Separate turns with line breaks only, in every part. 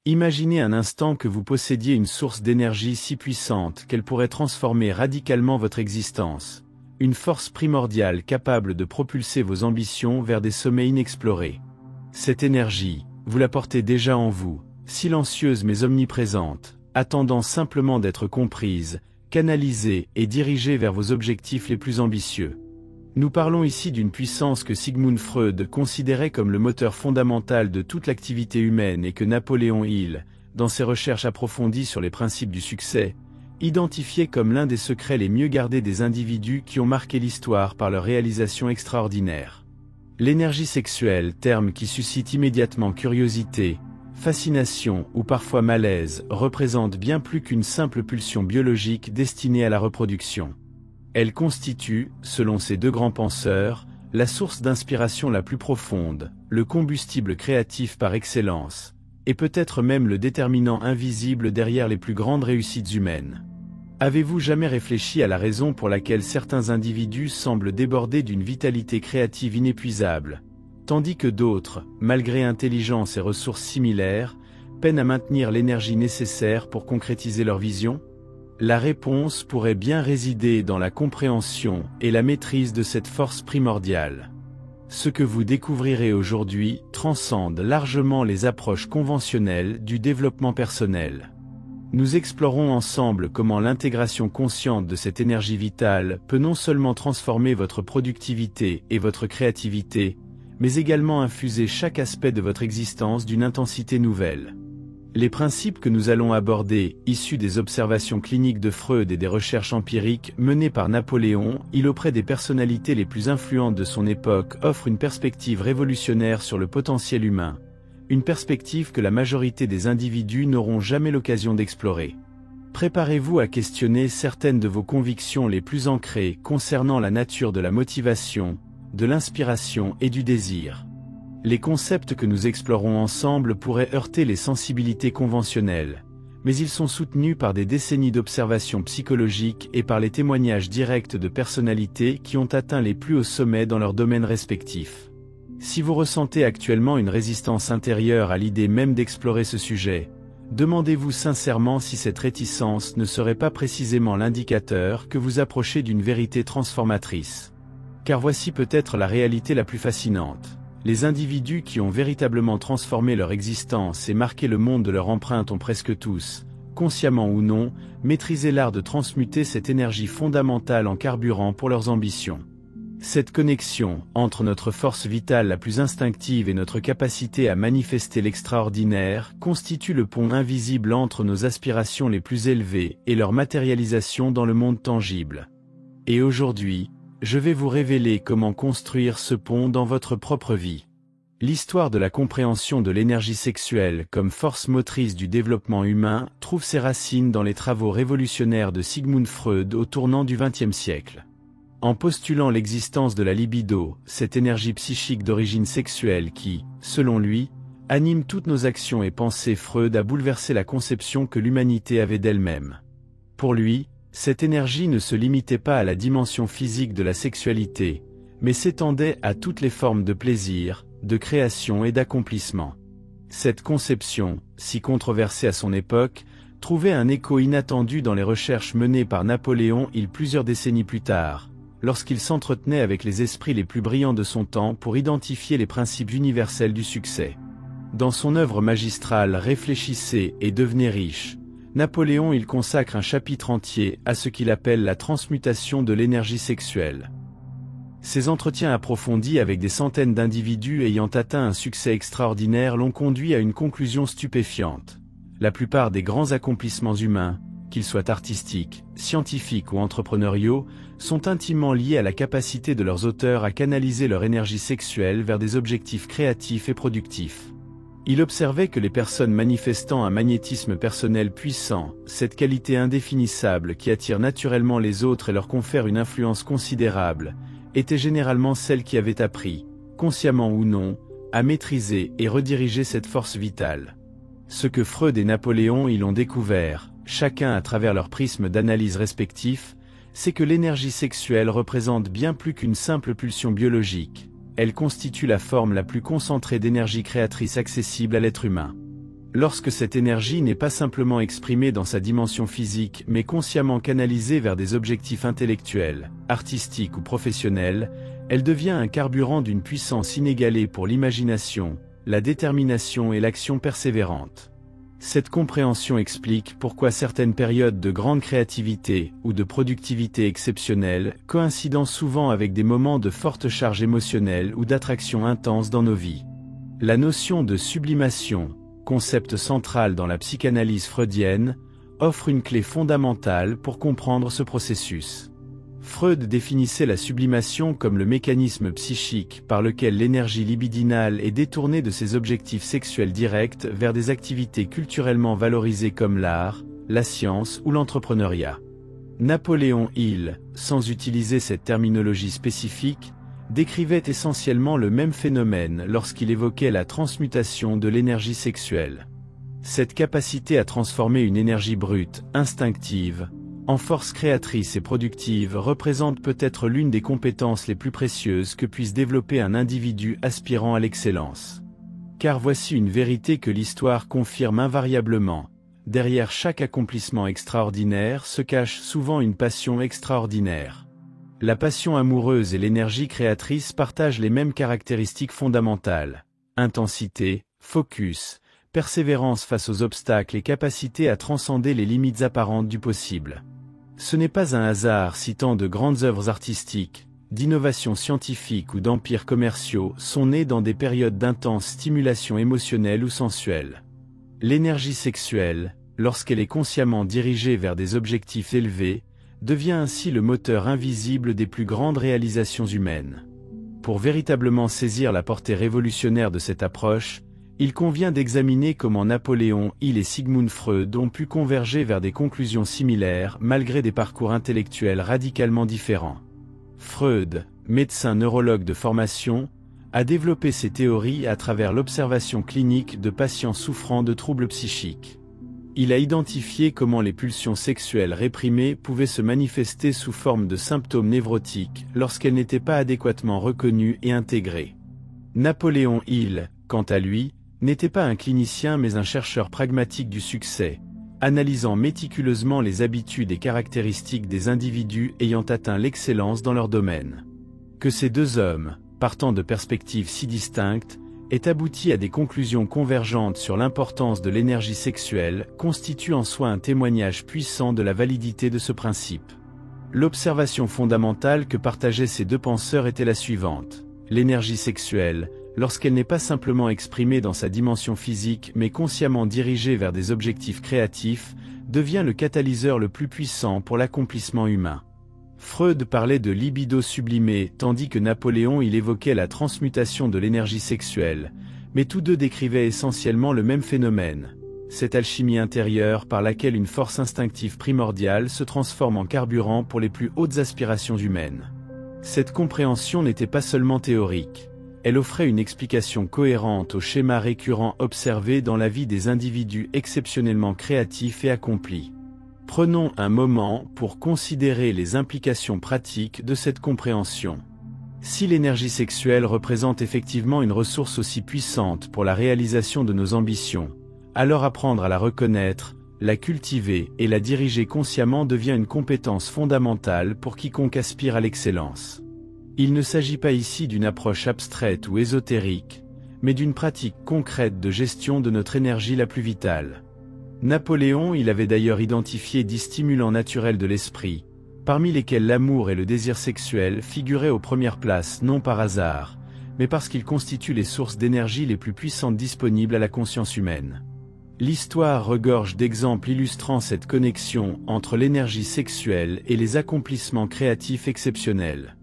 Imaginez un instant que vous possédiez une source d'énergie si puissante qu'elle pourrait transformer radicalement votre existence. Une force primordiale capable de propulser vos ambitions vers des sommets inexplorés. Cette énergie, vous la portez déjà en vous, silencieuse mais omniprésente, attendant simplement d'être comprise, canalisée et dirigée vers vos objectifs les plus ambitieux. Nous parlons ici d'une puissance que Sigmund Freud considérait comme le moteur fondamental de toute l'activité humaine et que Napoléon Hill, dans ses recherches approfondies sur les principes du succès, identifiait comme l'un des secrets les mieux gardés des individus qui ont marqué l'histoire par leurs réalisations extraordinaires. L'énergie sexuelle, terme qui suscite immédiatement curiosité, fascination ou parfois malaise, représente bien plus qu'une simple pulsion biologique destinée à la reproduction. Elle constitue, selon ces deux grands penseurs, la source d'inspiration la plus profonde, le combustible créatif par excellence, et peut-être même le déterminant invisible derrière les plus grandes réussites humaines. Avez-vous jamais réfléchi à la raison pour laquelle certains individus semblent déborder d'une vitalité créative inépuisable, tandis que d'autres, malgré intelligence et ressources similaires, peinent à maintenir l'énergie nécessaire pour concrétiser leur vision ? La réponse pourrait bien résider dans la compréhension et la maîtrise de cette force primordiale. Ce que vous découvrirez aujourd'hui transcende largement les approches conventionnelles du développement personnel. Nous explorons ensemble comment l'intégration consciente de cette énergie vitale peut non seulement transformer votre productivité et votre créativité, mais également infuser chaque aspect de votre existence d'une intensité nouvelle. Les principes que nous allons aborder, issus des observations cliniques de Freud et des recherches empiriques menées par Napoléon Hill auprès des personnalités les plus influentes de son époque, offrent une perspective révolutionnaire sur le potentiel humain, une perspective que la majorité des individus n'auront jamais l'occasion d'explorer. Préparez-vous à questionner certaines de vos convictions les plus ancrées concernant la nature de la motivation, de l'inspiration et du désir. Les concepts que nous explorons ensemble pourraient heurter les sensibilités conventionnelles, mais ils sont soutenus par des décennies d'observations psychologiques et par les témoignages directs de personnalités qui ont atteint les plus hauts sommets dans leurs domaines respectifs. Si vous ressentez actuellement une résistance intérieure à l'idée même d'explorer ce sujet, demandez-vous sincèrement si cette réticence ne serait pas précisément l'indicateur que vous approchez d'une vérité transformatrice. Car voici peut-être la réalité la plus fascinante. Les individus qui ont véritablement transformé leur existence et marqué le monde de leur empreinte ont presque tous, consciemment ou non, maîtrisé l'art de transmuter cette énergie fondamentale en carburant pour leurs ambitions. Cette connexion, entre notre force vitale la plus instinctive et notre capacité à manifester l'extraordinaire, constitue le pont invisible entre nos aspirations les plus élevées et leur matérialisation dans le monde tangible. Et aujourd'hui, je vais vous révéler comment construire ce pont dans votre propre vie. L'histoire de la compréhension de l'énergie sexuelle comme force motrice du développement humain trouve ses racines dans les travaux révolutionnaires de Sigmund Freud au tournant du XXe siècle. En postulant l'existence de la libido, cette énergie psychique d'origine sexuelle qui, selon lui, anime toutes nos actions et pensées, Freud a bouleversé la conception que l'humanité avait d'elle-même. Pour lui, cette énergie ne se limitait pas à la dimension physique de la sexualité, mais s'étendait à toutes les formes de plaisir, de création et d'accomplissement. Cette conception, si controversée à son époque, trouvait un écho inattendu dans les recherches menées par Napoléon Hill plusieurs décennies plus tard, lorsqu'il s'entretenait avec les esprits les plus brillants de son temps pour identifier les principes universels du succès. Dans son œuvre magistrale Réfléchissez et devenez riche, Napoléon Hill consacre un chapitre entier à ce qu'il appelle la transmutation de l'énergie sexuelle. Ces entretiens approfondis avec des centaines d'individus ayant atteint un succès extraordinaire l'ont conduit à une conclusion stupéfiante. La plupart des grands accomplissements humains, qu'ils soient artistiques, scientifiques ou entrepreneuriaux, sont intimement liés à la capacité de leurs auteurs à canaliser leur énergie sexuelle vers des objectifs créatifs et productifs. Il observait que les personnes manifestant un magnétisme personnel puissant, cette qualité indéfinissable qui attire naturellement les autres et leur confère une influence considérable, étaient généralement celles qui avaient appris, consciemment ou non, à maîtriser et rediriger cette force vitale. Ce que Freud et Napoléon Hill ont découvert, chacun à travers leur prisme d'analyse respectif, c'est que l'énergie sexuelle représente bien plus qu'une simple pulsion biologique. Elle constitue la forme la plus concentrée d'énergie créatrice accessible à l'être humain. Lorsque cette énergie n'est pas simplement exprimée dans sa dimension physique mais consciemment canalisée vers des objectifs intellectuels, artistiques ou professionnels, elle devient un carburant d'une puissance inégalée pour l'imagination, la détermination et l'action persévérante. Cette compréhension explique pourquoi certaines périodes de grande créativité ou de productivité exceptionnelle coïncident souvent avec des moments de forte charge émotionnelle ou d'attraction intense dans nos vies. La notion de sublimation, concept central dans la psychanalyse freudienne, offre une clé fondamentale pour comprendre ce processus. Freud définissait la sublimation comme le mécanisme psychique par lequel l'énergie libidinale est détournée de ses objectifs sexuels directs vers des activités culturellement valorisées comme l'art, la science ou l'entrepreneuriat. Napoléon Hill, sans utiliser cette terminologie spécifique, décrivait essentiellement le même phénomène lorsqu'il évoquait la transmutation de l'énergie sexuelle. Cette capacité à transformer une énergie brute, instinctive, en force créatrice et productive représente peut-être l'une des compétences les plus précieuses que puisse développer un individu aspirant à l'excellence. Car voici une vérité que l'histoire confirme invariablement, derrière chaque accomplissement extraordinaire se cache souvent une passion extraordinaire. La passion amoureuse et l'énergie créatrice partagent les mêmes caractéristiques fondamentales: intensité, focus, persévérance face aux obstacles et capacité à transcender les limites apparentes du possible. Ce n'est pas un hasard si tant de grandes œuvres artistiques, d'innovations scientifiques ou d'empires commerciaux sont nées dans des périodes d'intense stimulation émotionnelle ou sensuelle. L'énergie sexuelle, lorsqu'elle est consciemment dirigée vers des objectifs élevés, devient ainsi le moteur invisible des plus grandes réalisations humaines. Pour véritablement saisir la portée révolutionnaire de cette approche, il convient d'examiner comment Napoléon Hill et Sigmund Freud ont pu converger vers des conclusions similaires malgré des parcours intellectuels radicalement différents. Freud, médecin neurologue de formation, a développé ses théories à travers l'observation clinique de patients souffrant de troubles psychiques. Il a identifié comment les pulsions sexuelles réprimées pouvaient se manifester sous forme de symptômes névrotiques lorsqu'elles n'étaient pas adéquatement reconnues et intégrées. Napoléon Hill, quant à lui, n'était pas un clinicien mais un chercheur pragmatique du succès, analysant méticuleusement les habitudes et caractéristiques des individus ayant atteint l'excellence dans leur domaine. Que ces deux hommes, partant de perspectives si distinctes, aient abouti à des conclusions convergentes sur l'importance de l'énergie sexuelle constitue en soi un témoignage puissant de la validité de ce principe. L'observation fondamentale que partageaient ces deux penseurs était la suivante: l'énergie sexuelle, lorsqu'elle n'est pas simplement exprimée dans sa dimension physique mais consciemment dirigée vers des objectifs créatifs, devient le catalyseur le plus puissant pour l'accomplissement humain. Freud parlait de libido sublimé tandis que Napoléon il évoquait la transmutation de l'énergie sexuelle, mais tous deux décrivaient essentiellement le même phénomène, cette alchimie intérieure par laquelle une force instinctive primordiale se transforme en carburant pour les plus hautes aspirations humaines. Cette compréhension n'était pas seulement théorique, elle offrait une explication cohérente aux schémas récurrents observés dans la vie des individus exceptionnellement créatifs et accomplis. Prenons un moment pour considérer les implications pratiques de cette compréhension. Si l'énergie sexuelle représente effectivement une ressource aussi puissante pour la réalisation de nos ambitions, alors apprendre à la reconnaître, la cultiver et la diriger consciemment devient une compétence fondamentale pour quiconque aspire à l'excellence. Il ne s'agit pas ici d'une approche abstraite ou ésotérique, mais d'une pratique concrète de gestion de notre énergie la plus vitale. Napoléon il avait d'ailleurs identifié 10 stimulants naturels de l'esprit, parmi lesquels l'amour et le désir sexuel figuraient aux premières places non par hasard, mais parce qu'ils constituent les sources d'énergie les plus puissantes disponibles à la conscience humaine. L'histoire regorge d'exemples illustrant cette connexion entre l'énergie sexuelle et les accomplissements créatifs exceptionnels.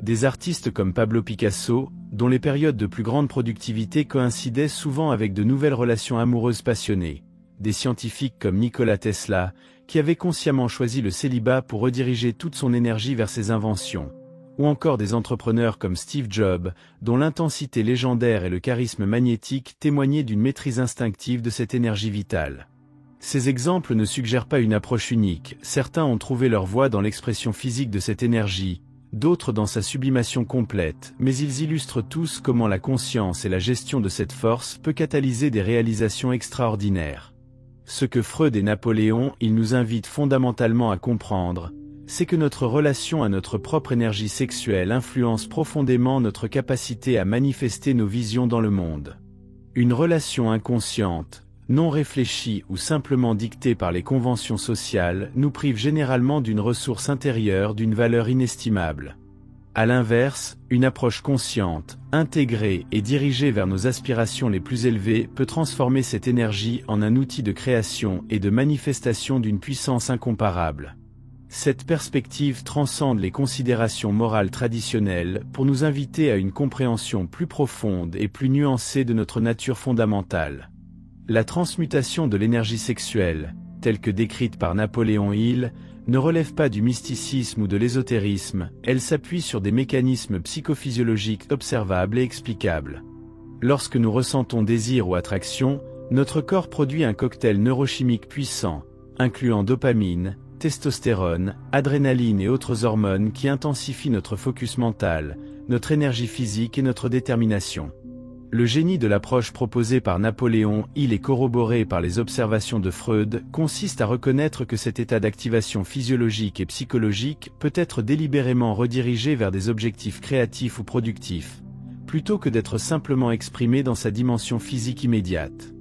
Des artistes comme Pablo Picasso, dont les périodes de plus grande productivité coïncidaient souvent avec de nouvelles relations amoureuses passionnées. Des scientifiques comme Nikola Tesla, qui avait consciemment choisi le célibat pour rediriger toute son énergie vers ses inventions. Ou encore des entrepreneurs comme Steve Jobs, dont l'intensité légendaire et le charisme magnétique témoignaient d'une maîtrise instinctive de cette énergie vitale. Ces exemples ne suggèrent pas une approche unique, certains ont trouvé leur voie dans l'expression physique de cette énergie, d'autres dans sa sublimation complète, mais ils illustrent tous comment la conscience et la gestion de cette force peut catalyser des réalisations extraordinaires. Ce que Freud et Napoléon, ils nous invitent fondamentalement à comprendre, c'est que notre relation à notre propre énergie sexuelle influence profondément notre capacité à manifester nos visions dans le monde. Une relation inconsciente, non réfléchie ou simplement dictée par les conventions sociales, nous prive généralement d'une ressource intérieure d'une valeur inestimable. À l'inverse, une approche consciente, intégrée et dirigée vers nos aspirations les plus élevées peut transformer cette énergie en un outil de création et de manifestation d'une puissance incomparable. Cette perspective transcende les considérations morales traditionnelles pour nous inviter à une compréhension plus profonde et plus nuancée de notre nature fondamentale. La transmutation de l'énergie sexuelle, telle que décrite par Napoléon Hill, ne relève pas du mysticisme ou de l'ésotérisme, elle s'appuie sur des mécanismes psychophysiologiques observables et explicables. Lorsque nous ressentons désir ou attraction, notre corps produit un cocktail neurochimique puissant, incluant dopamine, testostérone, adrénaline et autres hormones qui intensifient notre focus mental, notre énergie physique et notre détermination. Le génie de l'approche proposée par Napoléon Hill et corroborée par les observations de Freud consiste à reconnaître que cet état d'activation physiologique et psychologique peut être délibérément redirigé vers des objectifs créatifs ou productifs, plutôt que d'être simplement exprimé dans sa dimension physique immédiate.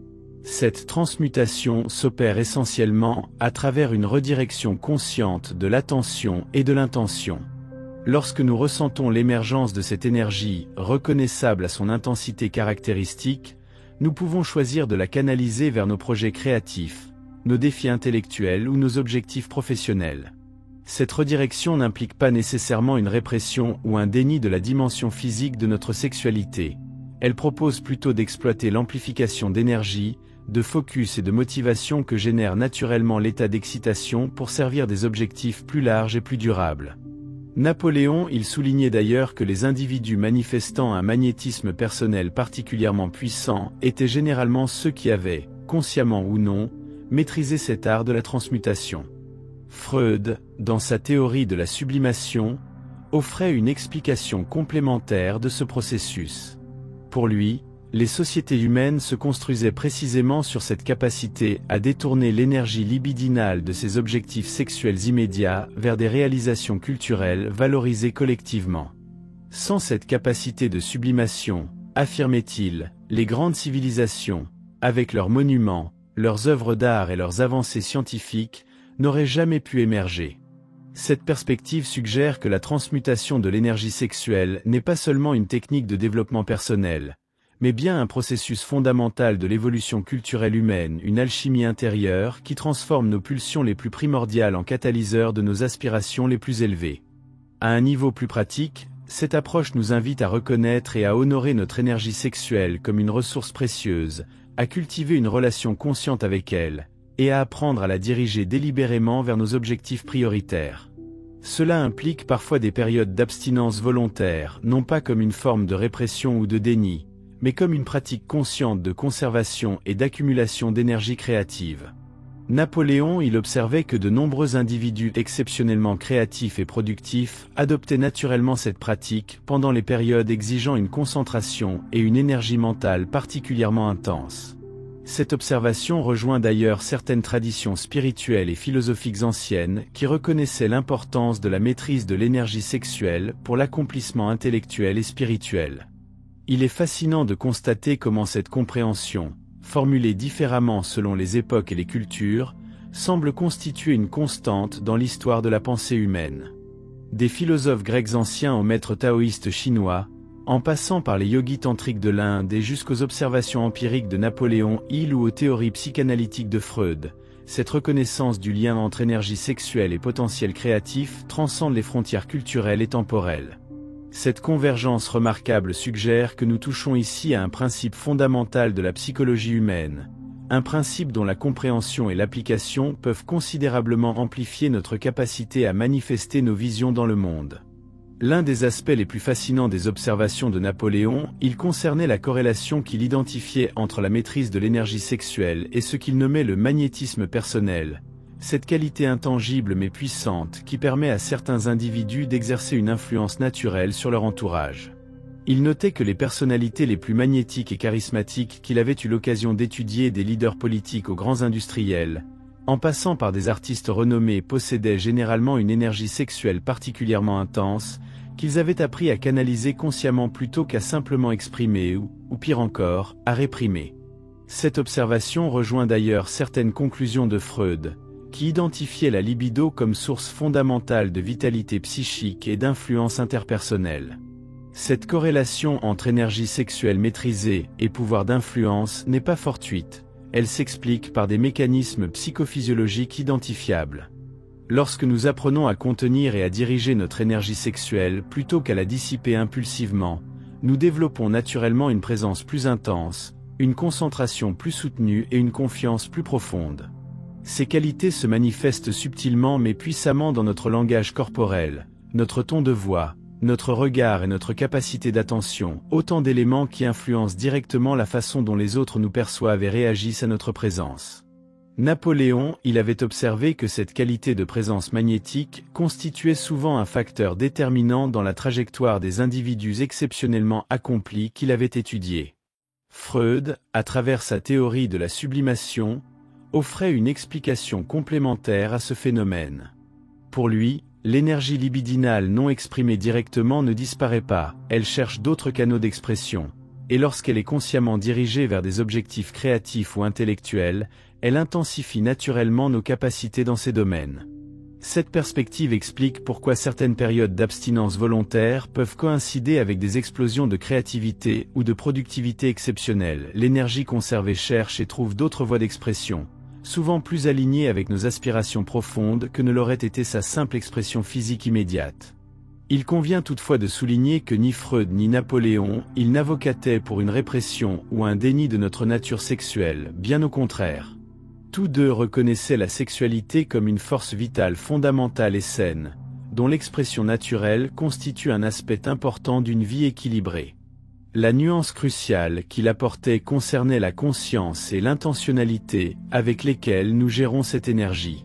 Cette transmutation s'opère essentiellement à travers une redirection consciente de l'attention et de l'intention. Lorsque nous ressentons l'émergence de cette énergie, reconnaissable à son intensité caractéristique, nous pouvons choisir de la canaliser vers nos projets créatifs, nos défis intellectuels ou nos objectifs professionnels. Cette redirection n'implique pas nécessairement une répression ou un déni de la dimension physique de notre sexualité. Elle propose plutôt d'exploiter l'amplification d'énergie, de focus et de motivation que génère naturellement l'état d'excitation pour servir des objectifs plus larges et plus durables. Napoléon Hill soulignait d'ailleurs que les individus manifestant un magnétisme personnel particulièrement puissant étaient généralement ceux qui avaient, consciemment ou non, maîtrisé cet art de la transmutation. Freud, dans sa théorie de la sublimation, offrait une explication complémentaire de ce processus. Pour lui, les sociétés humaines se construisaient précisément sur cette capacité à détourner l'énergie libidinale de ses objectifs sexuels immédiats vers des réalisations culturelles valorisées collectivement. Sans cette capacité de sublimation, affirmait-il, les grandes civilisations, avec leurs monuments, leurs œuvres d'art et leurs avancées scientifiques, n'auraient jamais pu émerger. Cette perspective suggère que la transmutation de l'énergie sexuelle n'est pas seulement une technique de développement personnel, mais bien un processus fondamental de l'évolution culturelle humaine, une alchimie intérieure qui transforme nos pulsions les plus primordiales en catalyseurs de nos aspirations les plus élevées. À un niveau plus pratique, cette approche nous invite à reconnaître et à honorer notre énergie sexuelle comme une ressource précieuse, à cultiver une relation consciente avec elle, et à apprendre à la diriger délibérément vers nos objectifs prioritaires. Cela implique parfois des périodes d'abstinence volontaire, non pas comme une forme de répression ou de déni, mais comme une pratique consciente de conservation et d'accumulation d'énergie créative. Napoléon Hill observait que de nombreux individus exceptionnellement créatifs et productifs adoptaient naturellement cette pratique pendant les périodes exigeant une concentration et une énergie mentale particulièrement intense. Cette observation rejoint d'ailleurs certaines traditions spirituelles et philosophiques anciennes qui reconnaissaient l'importance de la maîtrise de l'énergie sexuelle pour l'accomplissement intellectuel et spirituel. Il est fascinant de constater comment cette compréhension, formulée différemment selon les époques et les cultures, semble constituer une constante dans l'histoire de la pensée humaine. Des philosophes grecs anciens aux maîtres taoïstes chinois, en passant par les yogis tantriques de l'Inde et jusqu'aux observations empiriques de Napoléon Hill ou aux théories psychanalytiques de Freud, cette reconnaissance du lien entre énergie sexuelle et potentiel créatif transcende les frontières culturelles et temporelles. Cette convergence remarquable suggère que nous touchons ici à un principe fondamental de la psychologie humaine, un principe dont la compréhension et l'application peuvent considérablement amplifier notre capacité à manifester nos visions dans le monde. L'un des aspects les plus fascinants des observations de Napoléon, il concernait la corrélation qu'il identifiait entre la maîtrise de l'énergie sexuelle et ce qu'il nommait le magnétisme personnel, cette qualité intangible mais puissante qui permet à certains individus d'exercer une influence naturelle sur leur entourage. Il notait que les personnalités les plus magnétiques et charismatiques qu'il avait eu l'occasion d'étudier, des leaders politiques aux grands industriels, en passant par des artistes renommés, possédaient généralement une énergie sexuelle particulièrement intense, qu'ils avaient appris à canaliser consciemment plutôt qu'à simplement exprimer ou pire encore, à réprimer. Cette observation rejoint d'ailleurs certaines conclusions de Freud, qui identifiait la libido comme source fondamentale de vitalité psychique et d'influence interpersonnelle. Cette corrélation entre énergie sexuelle maîtrisée et pouvoir d'influence n'est pas fortuite, elle s'explique par des mécanismes psychophysiologiques identifiables. Lorsque nous apprenons à contenir et à diriger notre énergie sexuelle plutôt qu'à la dissiper impulsivement, nous développons naturellement une présence plus intense, une concentration plus soutenue et une confiance plus profonde. Ces qualités se manifestent subtilement mais puissamment dans notre langage corporel, notre ton de voix, notre regard et notre capacité d'attention, autant d'éléments qui influencent directement la façon dont les autres nous perçoivent et réagissent à notre présence. Napoléon, il avait observé que cette qualité de présence magnétique constituait souvent un facteur déterminant dans la trajectoire des individus exceptionnellement accomplis qu'il avait étudiés. Freud, à travers sa théorie de la sublimation, offrait une explication complémentaire à ce phénomène. Pour lui, l'énergie libidinale non exprimée directement ne disparaît pas, elle cherche d'autres canaux d'expression, et lorsqu'elle est consciemment dirigée vers des objectifs créatifs ou intellectuels, elle intensifie naturellement nos capacités dans ces domaines. Cette perspective explique pourquoi certaines périodes d'abstinence volontaire peuvent coïncider avec des explosions de créativité ou de productivité exceptionnelles. L'énergie conservée cherche et trouve d'autres voies d'expression, souvent plus alignées avec nos aspirations profondes que ne l'aurait été sa simple expression physique immédiate. Il convient toutefois de souligner que ni Freud ni Napoléon, ils n'avocataient pour une répression ou un déni de notre nature sexuelle, bien au contraire. Tous deux reconnaissaient la sexualité comme une force vitale fondamentale et saine, dont l'expression naturelle constitue un aspect important d'une vie équilibrée. La nuance cruciale qu'il apportait concernait la conscience et l'intentionnalité avec lesquelles nous gérons cette énergie.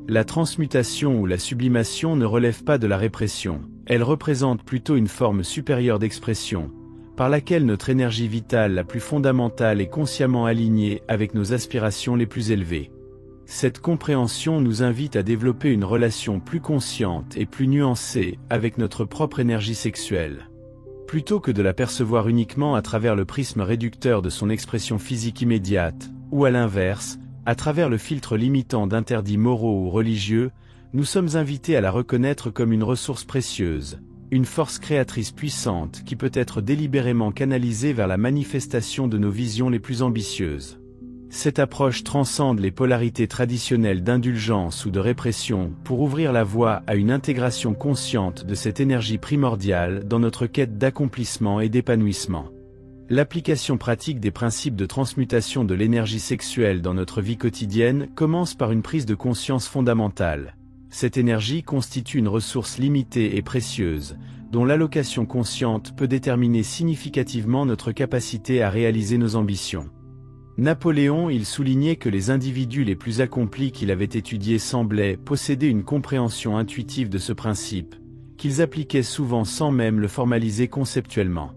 La transmutation ou la sublimation ne relève pas de la répression, elle représente plutôt une forme supérieure d'expression, par laquelle notre énergie vitale la plus fondamentale est consciemment alignée avec nos aspirations les plus élevées. Cette compréhension nous invite à développer une relation plus consciente et plus nuancée avec notre propre énergie sexuelle. Plutôt que de la percevoir uniquement à travers le prisme réducteur de son expression physique immédiate, ou à l'inverse, à travers le filtre limitant d'interdits moraux ou religieux, nous sommes invités à la reconnaître comme une ressource précieuse, une force créatrice puissante qui peut être délibérément canalisée vers la manifestation de nos visions les plus ambitieuses. Cette approche transcende les polarités traditionnelles d'indulgence ou de répression pour ouvrir la voie à une intégration consciente de cette énergie primordiale dans notre quête d'accomplissement et d'épanouissement. L'application pratique des principes de transmutation de l'énergie sexuelle dans notre vie quotidienne commence par une prise de conscience fondamentale. Cette énergie constitue une ressource limitée et précieuse, dont l'allocation consciente peut déterminer significativement notre capacité à réaliser nos ambitions. Napoléon, il soulignait que les individus les plus accomplis qu'il avait étudiés semblaient posséder une compréhension intuitive de ce principe, qu'ils appliquaient souvent sans même le formaliser conceptuellement.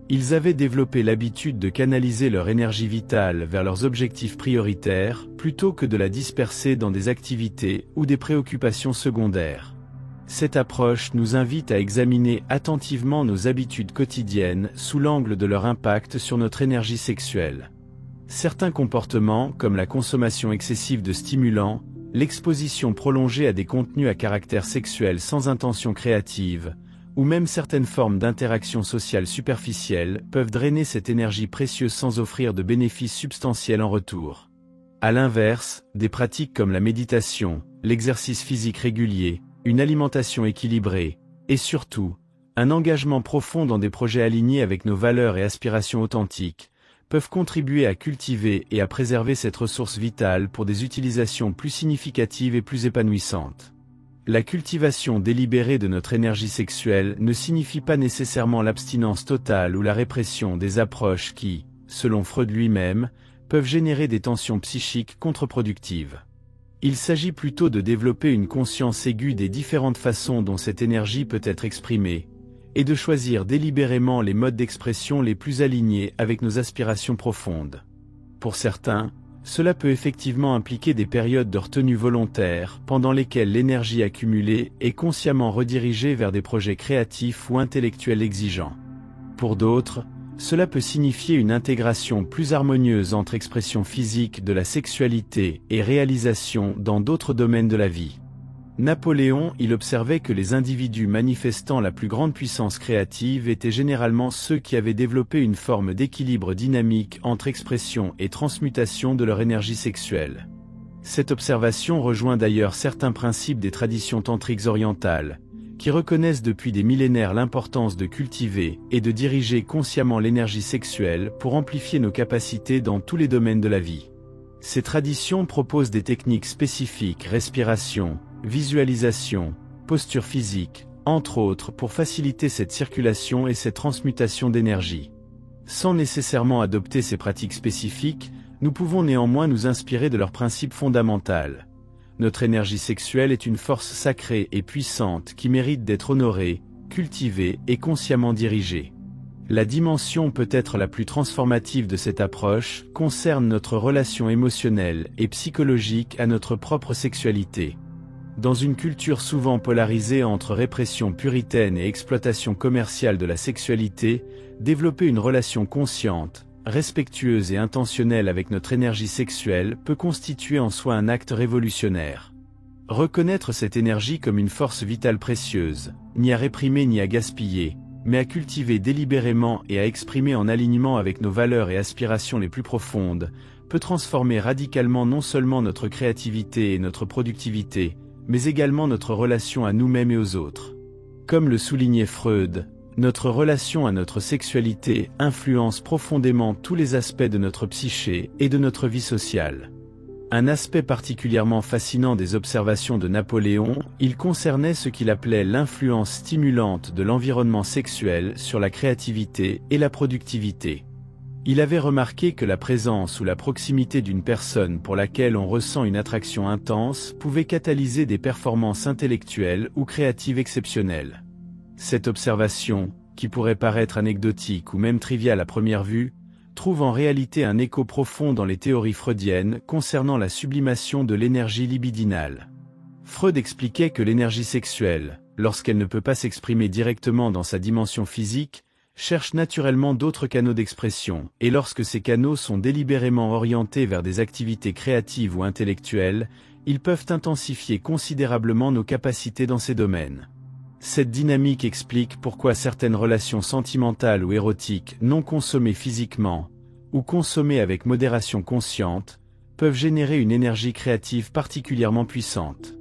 Ils avaient développé l'habitude de canaliser leur énergie vitale vers leurs objectifs prioritaires, plutôt que de la disperser dans des activités ou des préoccupations secondaires. Cette approche nous invite à examiner attentivement nos habitudes quotidiennes sous l'angle de leur impact sur notre énergie sexuelle. Certains comportements, comme la consommation excessive de stimulants, l'exposition prolongée à des contenus à caractère sexuel sans intention créative, ou même certaines formes d'interaction sociale superficielle, peuvent drainer cette énergie précieuse sans offrir de bénéfices substantiels en retour. À l'inverse, des pratiques comme la méditation, l'exercice physique régulier, une alimentation équilibrée, et surtout, un engagement profond dans des projets alignés avec nos valeurs et aspirations authentiques, peuvent contribuer à cultiver et à préserver cette ressource vitale pour des utilisations plus significatives et plus épanouissantes. La cultivation délibérée de notre énergie sexuelle ne signifie pas nécessairement l'abstinence totale ou la répression des approches qui, selon Freud lui-même, peuvent générer des tensions psychiques contre-productives. Il s'agit plutôt de développer une conscience aiguë des différentes façons dont cette énergie peut être exprimée, et de choisir délibérément les modes d'expression les plus alignés avec nos aspirations profondes. Pour certains, cela peut effectivement impliquer des périodes de retenue volontaire, pendant lesquelles l'énergie accumulée est consciemment redirigée vers des projets créatifs ou intellectuels exigeants. Pour d'autres, cela peut signifier une intégration plus harmonieuse entre expression physique de la sexualité et réalisation dans d'autres domaines de la vie. Napoléon, il observait que les individus manifestant la plus grande puissance créative étaient généralement ceux qui avaient développé une forme d'équilibre dynamique entre expression et transmutation de leur énergie sexuelle. Cette observation rejoint d'ailleurs certains principes des traditions tantriques orientales, qui reconnaissent depuis des millénaires l'importance de cultiver et de diriger consciemment l'énergie sexuelle pour amplifier nos capacités dans tous les domaines de la vie. Ces traditions proposent des techniques spécifiques, respiration, visualisation, posture physique, entre autres pour faciliter cette circulation et cette transmutation d'énergie. Sans nécessairement adopter ces pratiques spécifiques, nous pouvons néanmoins nous inspirer de leurs principes fondamentaux. Notre énergie sexuelle est une force sacrée et puissante qui mérite d'être honorée, cultivée et consciemment dirigée. La dimension peut-être la plus transformative de cette approche concerne notre relation émotionnelle et psychologique à notre propre sexualité. Dans une culture souvent polarisée entre répression puritaine et exploitation commerciale de la sexualité, développer une relation consciente, respectueuse et intentionnelle avec notre énergie sexuelle peut constituer en soi un acte révolutionnaire. Reconnaître cette énergie comme une force vitale précieuse, ni à réprimer ni à gaspiller, mais à cultiver délibérément et à exprimer en alignement avec nos valeurs et aspirations les plus profondes, peut transformer radicalement non seulement notre créativité et notre productivité, mais également notre relation à nous-mêmes et aux autres. Comme le soulignait Freud, notre relation à notre sexualité influence profondément tous les aspects de notre psyché et de notre vie sociale. Un aspect particulièrement fascinant des observations de Napoléon, il concernait ce qu'il appelait l'influence stimulante de l'environnement sexuel sur la créativité et la productivité. Il avait remarqué que la présence ou la proximité d'une personne pour laquelle on ressent une attraction intense pouvait catalyser des performances intellectuelles ou créatives exceptionnelles. Cette observation, qui pourrait paraître anecdotique ou même triviale à première vue, trouve en réalité un écho profond dans les théories freudiennes concernant la sublimation de l'énergie libidinale. Freud expliquait que l'énergie sexuelle, lorsqu'elle ne peut pas s'exprimer directement dans sa dimension physique, cherche naturellement d'autres canaux d'expression, et lorsque ces canaux sont délibérément orientés vers des activités créatives ou intellectuelles, ils peuvent intensifier considérablement nos capacités dans ces domaines. Cette dynamique explique pourquoi certaines relations sentimentales ou érotiques non consommées physiquement, ou consommées avec modération consciente, peuvent générer une énergie créative particulièrement puissante.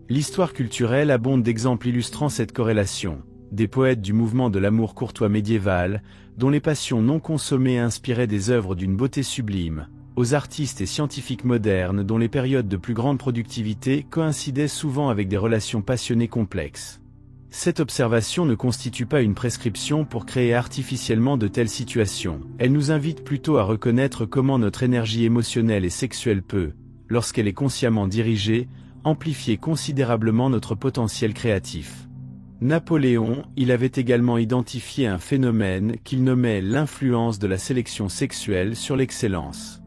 L'histoire culturelle abonde d'exemples illustrant cette corrélation. Des poètes du mouvement de l'amour courtois médiéval, dont les passions non consommées inspiraient des œuvres d'une beauté sublime, aux artistes et scientifiques modernes dont les périodes de plus grande productivité coïncidaient souvent avec des relations passionnées complexes. Cette observation ne constitue pas une prescription pour créer artificiellement de telles situations, elle nous invite plutôt à reconnaître comment notre énergie émotionnelle et sexuelle peut, lorsqu'elle est consciemment dirigée, amplifier considérablement notre potentiel créatif. Napoléon, il avait également identifié un phénomène qu'il nommait l'influence de la sélection sexuelle sur l'excellence.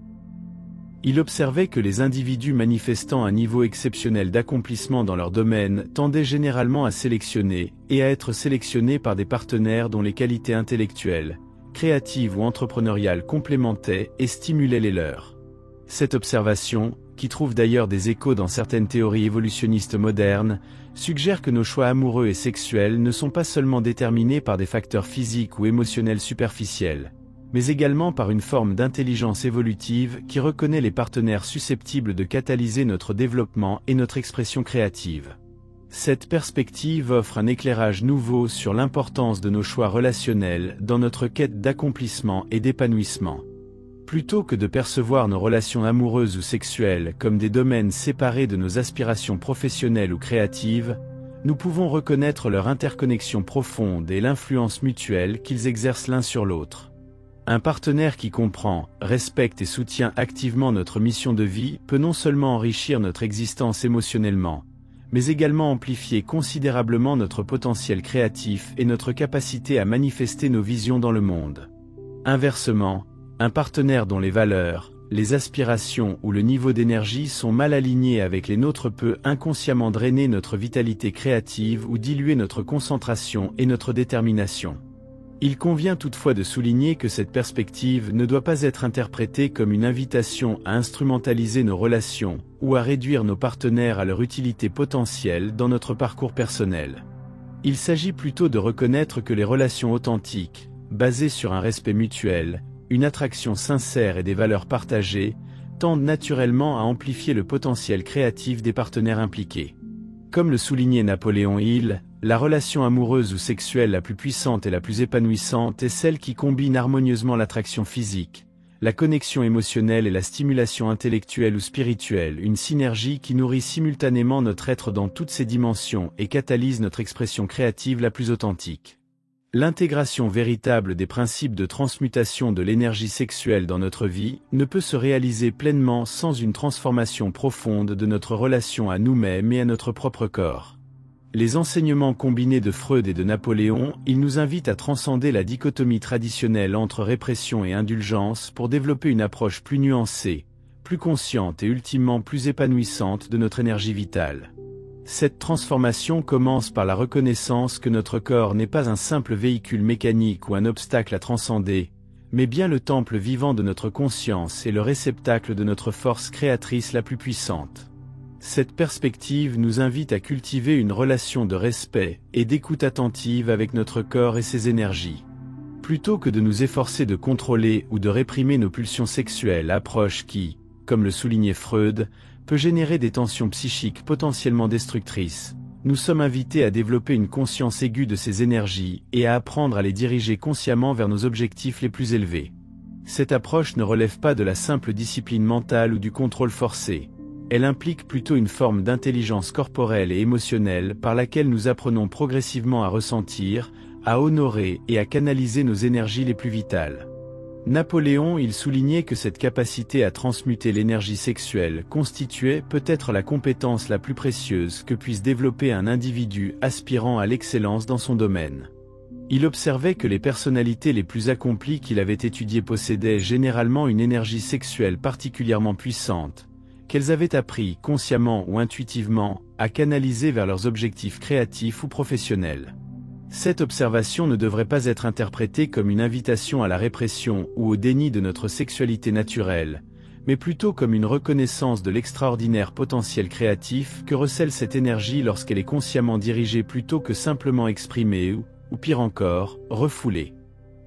Il observait que les individus manifestant un niveau exceptionnel d'accomplissement dans leur domaine tendaient généralement à sélectionner et à être sélectionnés par des partenaires dont les qualités intellectuelles, créatives ou entrepreneuriales complémentaient et stimulaient les leurs. Cette observation, qui trouve d'ailleurs des échos dans certaines théories évolutionnistes modernes, suggère que nos choix amoureux et sexuels ne sont pas seulement déterminés par des facteurs physiques ou émotionnels superficiels, mais également par une forme d'intelligence évolutive qui reconnaît les partenaires susceptibles de catalyser notre développement et notre expression créative. Cette perspective offre un éclairage nouveau sur l'importance de nos choix relationnels dans notre quête d'accomplissement et d'épanouissement. Plutôt que de percevoir nos relations amoureuses ou sexuelles comme des domaines séparés de nos aspirations professionnelles ou créatives, nous pouvons reconnaître leur interconnexion profonde et l'influence mutuelle qu'ils exercent l'un sur l'autre. Un partenaire qui comprend, respecte et soutient activement notre mission de vie peut non seulement enrichir notre existence émotionnellement, mais également amplifier considérablement notre potentiel créatif et notre capacité à manifester nos visions dans le monde. Inversement, un partenaire dont les valeurs, les aspirations ou le niveau d'énergie sont mal alignés avec les nôtres peut inconsciemment drainer notre vitalité créative ou diluer notre concentration et notre détermination. Il convient toutefois de souligner que cette perspective ne doit pas être interprétée comme une invitation à instrumentaliser nos relations ou à réduire nos partenaires à leur utilité potentielle dans notre parcours personnel. Il s'agit plutôt de reconnaître que les relations authentiques, basées sur un respect mutuel, une attraction sincère et des valeurs partagées, tendent naturellement à amplifier le potentiel créatif des partenaires impliqués. Comme le soulignait Napoléon Hill, la relation amoureuse ou sexuelle la plus puissante et la plus épanouissante est celle qui combine harmonieusement l'attraction physique, la connexion émotionnelle et la stimulation intellectuelle ou spirituelle, une synergie qui nourrit simultanément notre être dans toutes ses dimensions et catalyse notre expression créative la plus authentique. L'intégration véritable des principes de transmutation de l'énergie sexuelle dans notre vie ne peut se réaliser pleinement sans une transformation profonde de notre relation à nous-mêmes et à notre propre corps. Les enseignements combinés de Freud et de Napoléon, ils nous invitent à transcender la dichotomie traditionnelle entre répression et indulgence pour développer une approche plus nuancée, plus consciente et ultimement plus épanouissante de notre énergie vitale. Cette transformation commence par la reconnaissance que notre corps n'est pas un simple véhicule mécanique ou un obstacle à transcender, mais bien le temple vivant de notre conscience et le réceptacle de notre force créatrice la plus puissante. Cette perspective nous invite à cultiver une relation de respect et d'écoute attentive avec notre corps et ses énergies. Plutôt que de nous efforcer de contrôler ou de réprimer nos pulsions sexuelles, approche qui, comme le soulignait Freud, peut générer des tensions psychiques potentiellement destructrices, nous sommes invités à développer une conscience aiguë de ces énergies et à apprendre à les diriger consciemment vers nos objectifs les plus élevés. Cette approche ne relève pas de la simple discipline mentale ou du contrôle forcé. Elle implique plutôt une forme d'intelligence corporelle et émotionnelle par laquelle nous apprenons progressivement à ressentir, à honorer et à canaliser nos énergies les plus vitales. Napoléon, il soulignait que cette capacité à transmuter l'énergie sexuelle constituait peut-être la compétence la plus précieuse que puisse développer un individu aspirant à l'excellence dans son domaine. Il observait que les personnalités les plus accomplies qu'il avait étudiées possédaient généralement une énergie sexuelle particulièrement puissante, qu'elles avaient appris, consciemment ou intuitivement, à canaliser vers leurs objectifs créatifs ou professionnels. Cette observation ne devrait pas être interprétée comme une invitation à la répression ou au déni de notre sexualité naturelle, mais plutôt comme une reconnaissance de l'extraordinaire potentiel créatif que recèle cette énergie lorsqu'elle est consciemment dirigée plutôt que simplement exprimée ou pire encore, refoulée.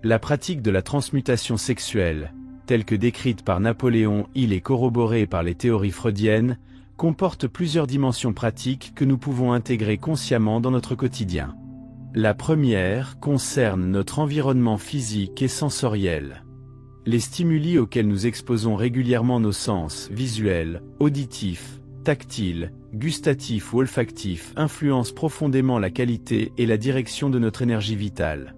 La pratique de la transmutation sexuelle, telle que décrite par Napoléon Hill et corroborée par les théories freudiennes, comporte plusieurs dimensions pratiques que nous pouvons intégrer consciemment dans notre quotidien. La première concerne notre environnement physique et sensoriel. Les stimuli auxquels nous exposons régulièrement nos sens visuels, auditifs, tactiles, gustatifs ou olfactifs influencent profondément la qualité et la direction de notre énergie vitale.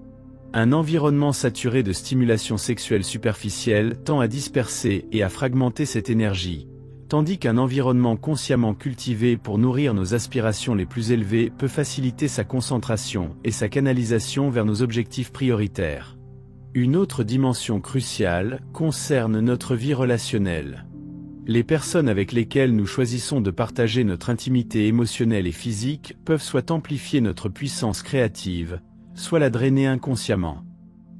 Un environnement saturé de stimulation sexuelle superficielle tend à disperser et à fragmenter cette énergie, tandis qu'un environnement consciemment cultivé pour nourrir nos aspirations les plus élevées peut faciliter sa concentration et sa canalisation vers nos objectifs prioritaires. Une autre dimension cruciale concerne notre vie relationnelle. Les personnes avec lesquelles nous choisissons de partager notre intimité émotionnelle et physique peuvent soit amplifier notre puissance créative, soit la drainer inconsciemment.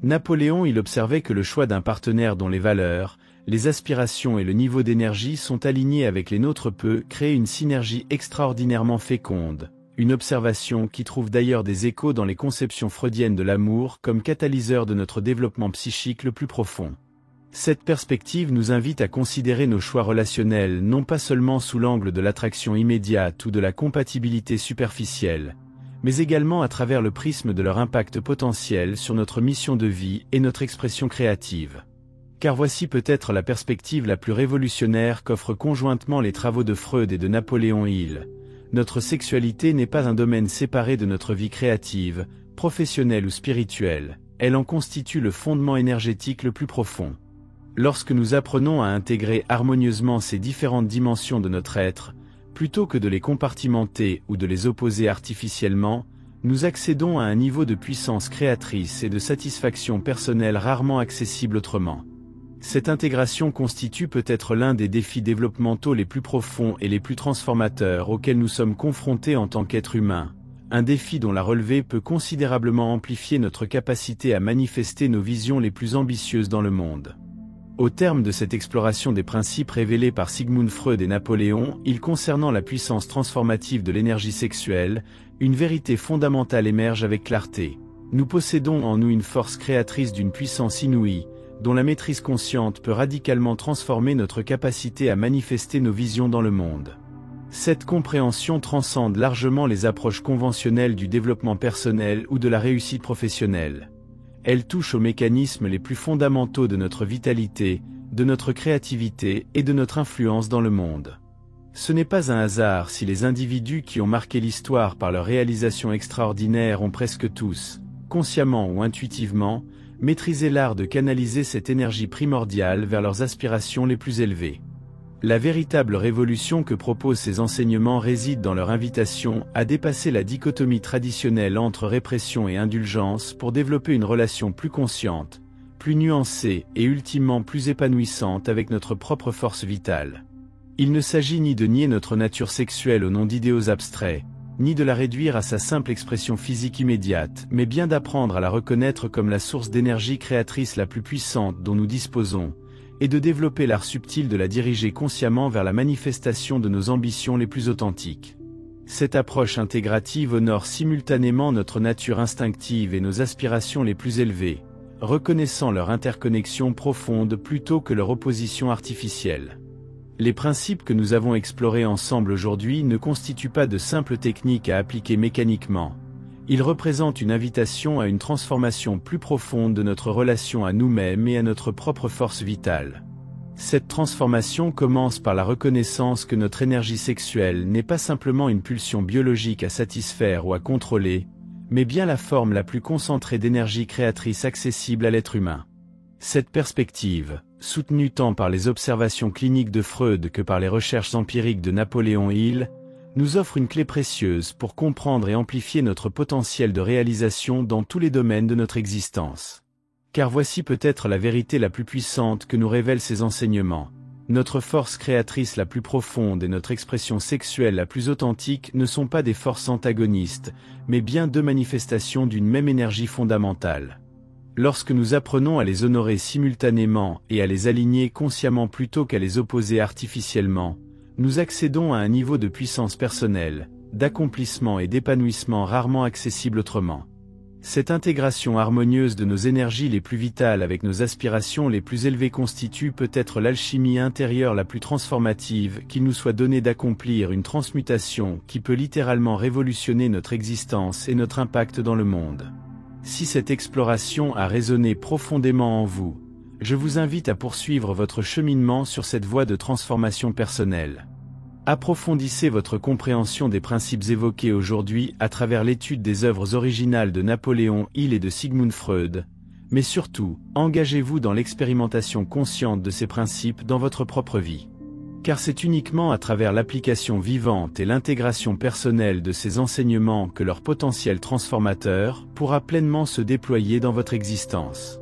Napoléon, il observait que le choix d'un partenaire dont les valeurs, les aspirations et le niveau d'énergie sont alignés avec les nôtres peut créer une synergie extraordinairement féconde, une observation qui trouve d'ailleurs des échos dans les conceptions freudiennes de l'amour comme catalyseur de notre développement psychique le plus profond. Cette perspective nous invite à considérer nos choix relationnels non pas seulement sous l'angle de l'attraction immédiate ou de la compatibilité superficielle, mais également à travers le prisme de leur impact potentiel sur notre mission de vie et notre expression créative. Car voici peut-être la perspective la plus révolutionnaire qu'offrent conjointement les travaux de Freud et de Napoléon Hill. Notre sexualité n'est pas un domaine séparé de notre vie créative, professionnelle ou spirituelle. elle en constitue le fondement énergétique le plus profond. Lorsque nous apprenons à intégrer harmonieusement ces différentes dimensions de notre être, plutôt que de les compartimenter ou de les opposer artificiellement, nous accédons à un niveau de puissance créatrice et de satisfaction personnelle rarement accessible autrement. Cette intégration constitue peut-être l'un des défis développementaux les plus profonds et les plus transformateurs auxquels nous sommes confrontés en tant qu'êtres humains, un défi dont la relevée peut considérablement amplifier notre capacité à manifester nos visions les plus ambitieuses dans le monde. Au terme de cette exploration des principes révélés par Sigmund Freud et Napoléon Hill concernant la puissance transformative de l'énergie sexuelle, une vérité fondamentale émerge avec clarté. Nous possédons en nous une force créatrice d'une puissance inouïe, dont la maîtrise consciente peut radicalement transformer notre capacité à manifester nos visions dans le monde. Cette compréhension transcende largement les approches conventionnelles du développement personnel ou de la réussite professionnelle. Elle touche aux mécanismes les plus fondamentaux de notre vitalité, de notre créativité et de notre influence dans le monde. Ce n'est pas un hasard si les individus qui ont marqué l'histoire par leurs réalisations extraordinaires ont presque tous, consciemment ou intuitivement, maîtrisé l'art de canaliser cette énergie primordiale vers leurs aspirations les plus élevées. La véritable révolution que proposent ces enseignements réside dans leur invitation à dépasser la dichotomie traditionnelle entre répression et indulgence pour développer une relation plus consciente, plus nuancée et ultimement plus épanouissante avec notre propre force vitale. Il ne s'agit ni de nier notre nature sexuelle au nom d'idéaux abstraits, ni de la réduire à sa simple expression physique immédiate, mais bien d'apprendre à la reconnaître comme la source d'énergie créatrice la plus puissante dont nous disposons, et de développer l'art subtil de la diriger consciemment vers la manifestation de nos ambitions les plus authentiques. Cette approche intégrative honore simultanément notre nature instinctive et nos aspirations les plus élevées, reconnaissant leur interconnexion profonde plutôt que leur opposition artificielle. Les principes que nous avons explorés ensemble aujourd'hui ne constituent pas de simples techniques à appliquer mécaniquement. Ils représentent une invitation à une transformation plus profonde de notre relation à nous-mêmes et à notre propre force vitale. Cette transformation commence par la reconnaissance que notre énergie sexuelle n'est pas simplement une pulsion biologique à satisfaire ou à contrôler, mais bien la forme la plus concentrée d'énergie créatrice accessible à l'être humain. Cette perspective, soutenue tant par les observations cliniques de Freud que par les recherches empiriques de Napoléon Hill, nous offre une clé précieuse pour comprendre et amplifier notre potentiel de réalisation dans tous les domaines de notre existence. Car voici peut-être la vérité la plus puissante que nous révèlent ces enseignements. Notre force créatrice la plus profonde et notre expression sexuelle la plus authentique ne sont pas des forces antagonistes, mais bien deux manifestations d'une même énergie fondamentale. Lorsque nous apprenons à les honorer simultanément et à les aligner consciemment plutôt qu'à les opposer artificiellement, nous accédons à un niveau de puissance personnelle, d'accomplissement et d'épanouissement rarement accessible autrement. Cette intégration harmonieuse de nos énergies les plus vitales avec nos aspirations les plus élevées constitue peut-être l'alchimie intérieure la plus transformative qu'il nous soit donné d'accomplir, une transmutation qui peut littéralement révolutionner notre existence et notre impact dans le monde. Si cette exploration a résonné profondément en vous, je vous invite à poursuivre votre cheminement sur cette voie de transformation personnelle. Approfondissez votre compréhension des principes évoqués aujourd'hui à travers l'étude des œuvres originales de Napoléon Hill et de Sigmund Freud, mais surtout, engagez-vous dans l'expérimentation consciente de ces principes dans votre propre vie. Car c'est uniquement à travers l'application vivante et l'intégration personnelle de ces enseignements que leur potentiel transformateur pourra pleinement se déployer dans votre existence.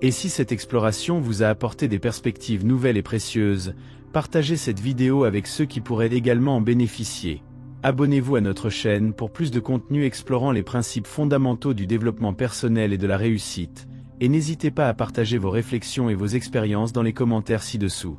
Et si cette exploration vous a apporté des perspectives nouvelles et précieuses, partagez cette vidéo avec ceux qui pourraient également en bénéficier. Abonnez-vous à notre chaîne pour plus de contenu explorant les principes fondamentaux du développement personnel et de la réussite, et n'hésitez pas à partager vos réflexions et vos expériences dans les commentaires ci-dessous.